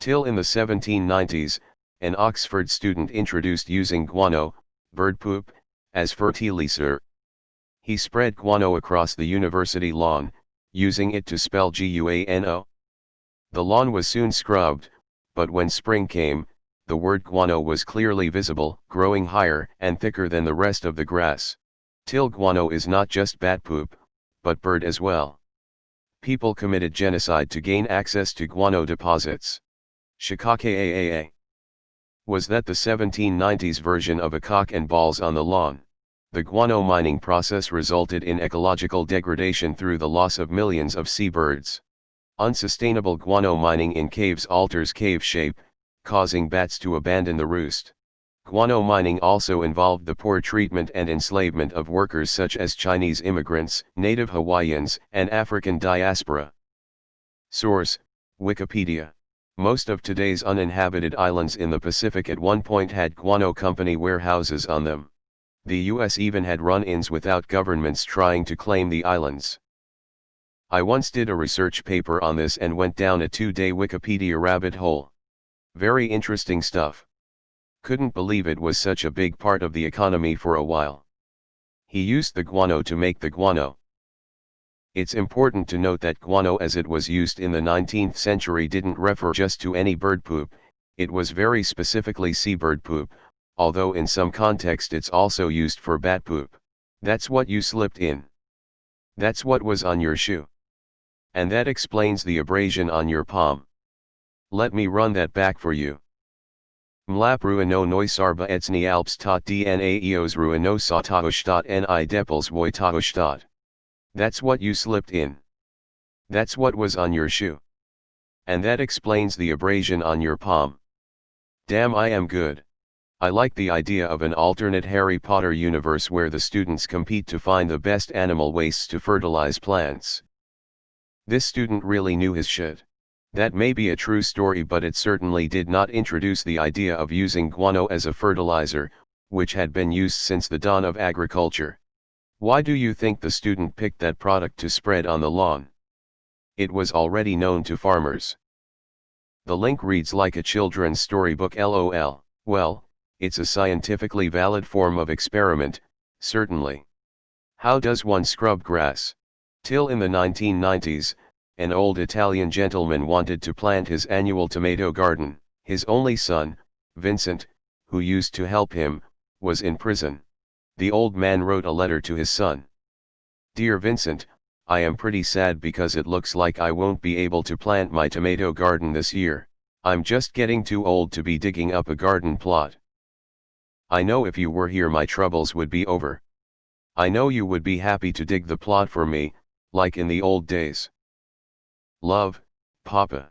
Till in the 1790s, an Oxford student introduced using guano, bird poop, as fertiliser. He spread guano across the university lawn, using it to spell GUANO. The lawn was soon scrubbed, but when spring came, the word guano was clearly visible, growing higher and thicker than the rest of the grass. Till guano is not just bat poop, but bird as well. People committed genocide to gain access to guano deposits. Shikakaa. Was that the 1790s version of a cock and balls on the lawn? The guano mining process resulted in ecological degradation through the loss of millions of seabirds. Unsustainable guano mining in caves alters cave shape, causing bats to abandon the roost. Guano mining also involved the poor treatment and enslavement of workers such as Chinese immigrants, native Hawaiians, and African diaspora. Source: Wikipedia. Most of today's uninhabited islands in the Pacific at one point had guano company warehouses on them. The US even had run-ins without governments trying to claim the islands. I once did a research paper on this and went down a 2-day Wikipedia rabbit hole. Very interesting stuff. Couldn't believe it was such a big part of the economy for a while. He used the guano to make the guano. It's important to note that guano as it was used in the 19th century didn't refer just to any bird poop, it was very specifically seabird poop, although in some context it's also used for bat poop. That's what you slipped in. That's what was on your shoe. And that explains the abrasion on your palm. Let me run that back for you. Mlap ruano noisarba etsni alps tot dna eos ruano sa tahushtot ni depels voy tahushtot. That's what you slipped in. That's what was on your shoe. And that explains the abrasion on your palm. Damn, I am good. I like the idea of an alternate Harry Potter universe where the students compete to find the best animal wastes to fertilize plants. This student really knew his shit. That may be a true story, but it certainly did not introduce the idea of using guano as a fertilizer, which had been used since the dawn of agriculture. Why do you think the student picked that product to spread on the lawn? It was already known to farmers. The link reads like a children's storybook, lol. Well, it's a scientifically valid form of experiment, certainly. How does one scrub grass? Till in the 1990s, an old Italian gentleman wanted to plant his annual tomato garden. His only son, Vincent, who used to help him, was in prison. The old man wrote a letter to his son. Dear Vincent, I am pretty sad because it looks like I won't be able to plant my tomato garden this year. I'm just getting too old to be digging up a garden plot. I know if you were here my troubles would be over. I know you would be happy to dig the plot for me, like in the old days. Love, Papa.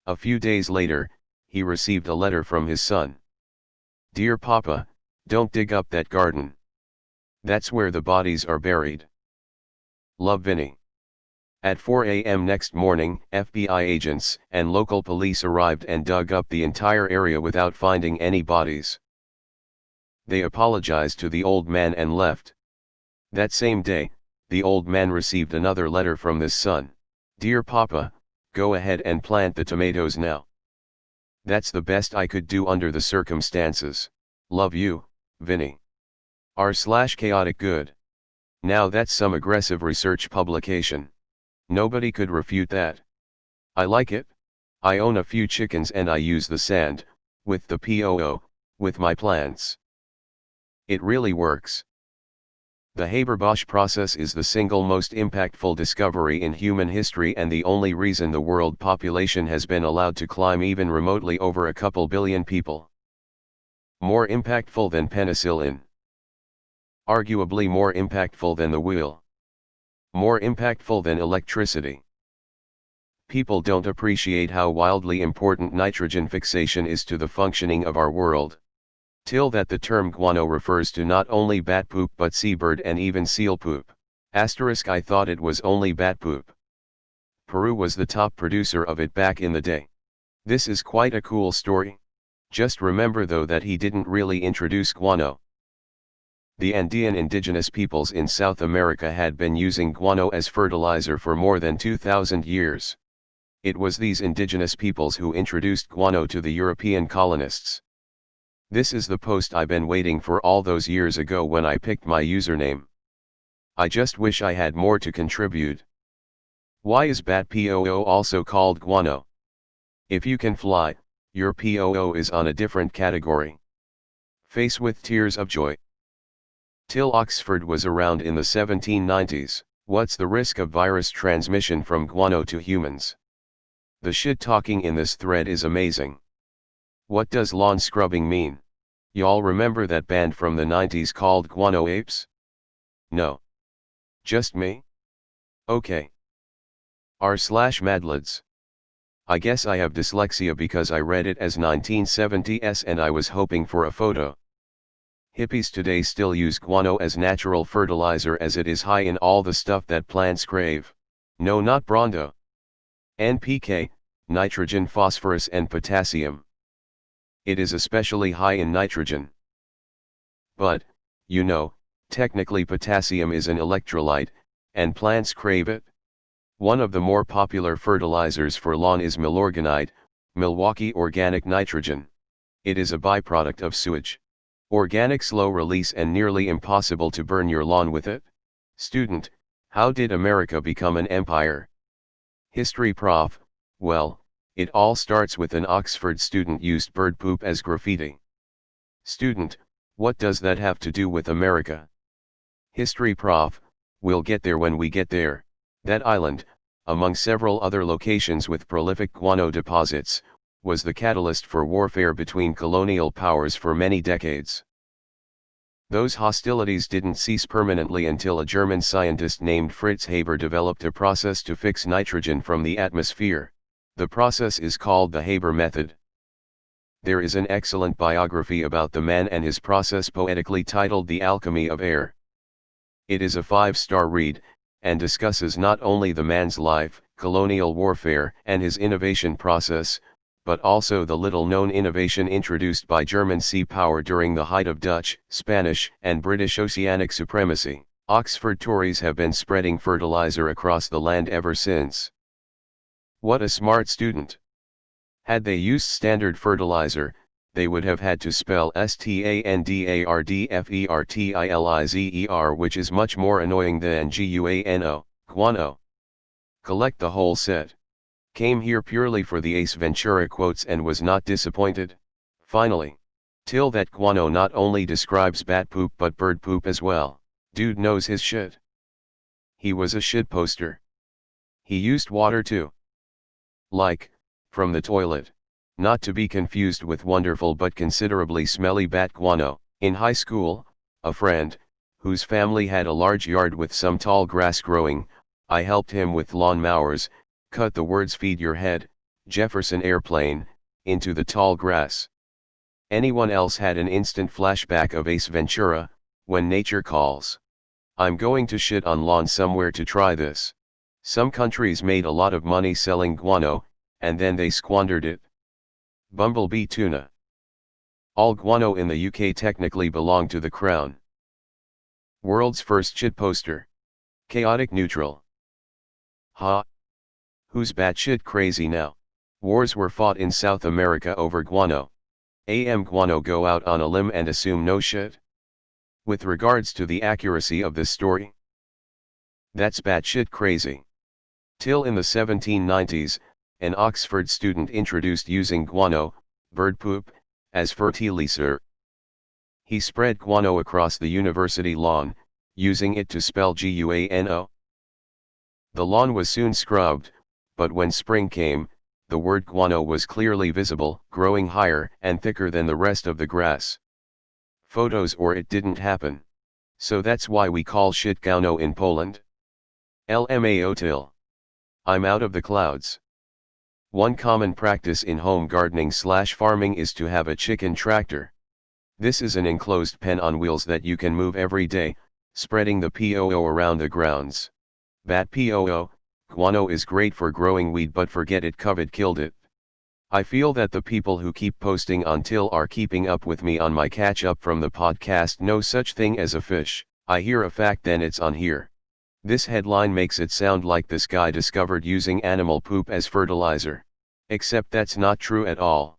A few days later, he received a letter from his son. Dear Papa, don't dig up that garden. That's where the bodies are buried. Love, Vinny. At 4 a.m. next morning, FBI agents and local police arrived and dug up the entire area without finding any bodies. They apologized to the old man and left. That same day, the old man received another letter from his son. Dear Papa, go ahead and plant the tomatoes now. That's the best I could do under the circumstances. Love you, Vinny. R/chaotic good. Now that's some aggressive research publication. Nobody could refute that. I like it. I own a few chickens and I use the sand, with the POO, with my plants. It really works. The Haber-Bosch process is the single most impactful discovery in human history and the only reason the world population has been allowed to climb even remotely over a couple billion people. More impactful than penicillin. Arguably more impactful than the wheel. More impactful than electricity. People don't appreciate how wildly important nitrogen fixation is to the functioning of our world. Till that the term guano refers to not only bat poop but seabird and even seal poop. Asterisk, I thought it was only bat poop. Peru was the top producer of it back in the day. This is quite a cool story. Just remember though that he didn't really introduce guano. The Andean indigenous peoples in South America had been using guano as fertilizer for more than 2,000 years. It was these indigenous peoples who introduced guano to the European colonists. This is the post I've been waiting for all those years ago when I picked my username. I just wish I had more to contribute. Why is bat POO also called guano? If you can fly, your POO is on a different category. Face with tears of joy. TIL Oxford was around in the 1790s. What's the risk of virus transmission from guano to humans? The shit talking in this thread is amazing. What does lawn scrubbing mean? Y'all remember that band from the 90s called Guano Apes? No. Just me? Okay. r/madlads. I guess I have dyslexia because I read it as 1970s and I was hoping for a photo. Hippies today still use guano as natural fertilizer as it is high in all the stuff that plants crave. No, not Brondo. NPK, nitrogen, phosphorus and potassium. It is especially high in nitrogen. But, you know, technically potassium is an electrolyte, and plants crave it. One of the more popular fertilizers for lawn is milorganite, Milwaukee organic nitrogen. It is a byproduct of sewage. Organic, slow release and nearly impossible to burn your lawn with it. Student, how did America become an empire? History prof, well, it all starts with an Oxford student used bird poop as graffiti. Student, what does that have to do with America? History prof, we'll get there when we get there. That island, among several other locations with prolific guano deposits, was the catalyst for warfare between colonial powers for many decades. Those hostilities didn't cease permanently until a German scientist named Fritz Haber developed a process to fix nitrogen from the atmosphere. The process is called the Haber method. There is an excellent biography about the man and his process poetically titled The Alchemy of Air. It is a 5-star read, and discusses not only the man's life, colonial warfare, and his innovation process, but also the little-known innovation introduced by German sea power during the height of Dutch, Spanish, and British oceanic supremacy. Oxford Tories have been spreading fertilizer across the land ever since. What a smart student! Had they used standard fertilizer, they would have had to spell standardfertilizer, which is much more annoying than guano, guano. Collect the whole set. Came here purely for the Ace Ventura quotes and was not disappointed. Finally. TIL that guano not only describes bat poop but bird poop as well. Dude knows his shit. He was a shit poster. He used water too. Like, from the toilet. Not to be confused with wonderful but considerably smelly bat guano. In high school, a friend, whose family had a large yard with some tall grass growing, I helped him with lawn mowers, cut the words "feed your head, Jefferson Airplane," into the tall grass. Anyone else had an instant flashback of Ace Ventura, When Nature Calls. I'm going to shit on lawn somewhere to try this. Some countries made a lot of money selling guano, and then they squandered it. Bumblebee tuna. All guano in the UK technically belong to the Crown. World's first shit poster. Chaotic neutral. Ha! Who's batshit crazy now? Wars were fought in South America over guano. Guano go out on a limb and assume no shit? With regards to the accuracy of this story, that's batshit crazy. Till in the 1790s, an Oxford student introduced using guano, bird poop, as fertiliser. He spread guano across the university lawn, using it to spell guano. The lawn was soon scrubbed, but when spring came, the word guano was clearly visible, growing higher and thicker than the rest of the grass. Photos or it didn't happen. So that's why we call shit guano in Poland. LMAO till. I'm out of the clouds. One common practice in home gardening/farming is to have a chicken tractor. This is an enclosed pen on wheels that you can move every day, spreading the POO around the grounds. Bat POO, guano is great for growing weed, but forget it, COVID killed it. I feel that the people who keep posting on TIL are keeping up with me on my catch up from the podcast No Such Thing as a Fish. I hear a fact, then it's on here. This headline makes it sound like this guy discovered using animal poop as fertilizer. Except that's not true at all.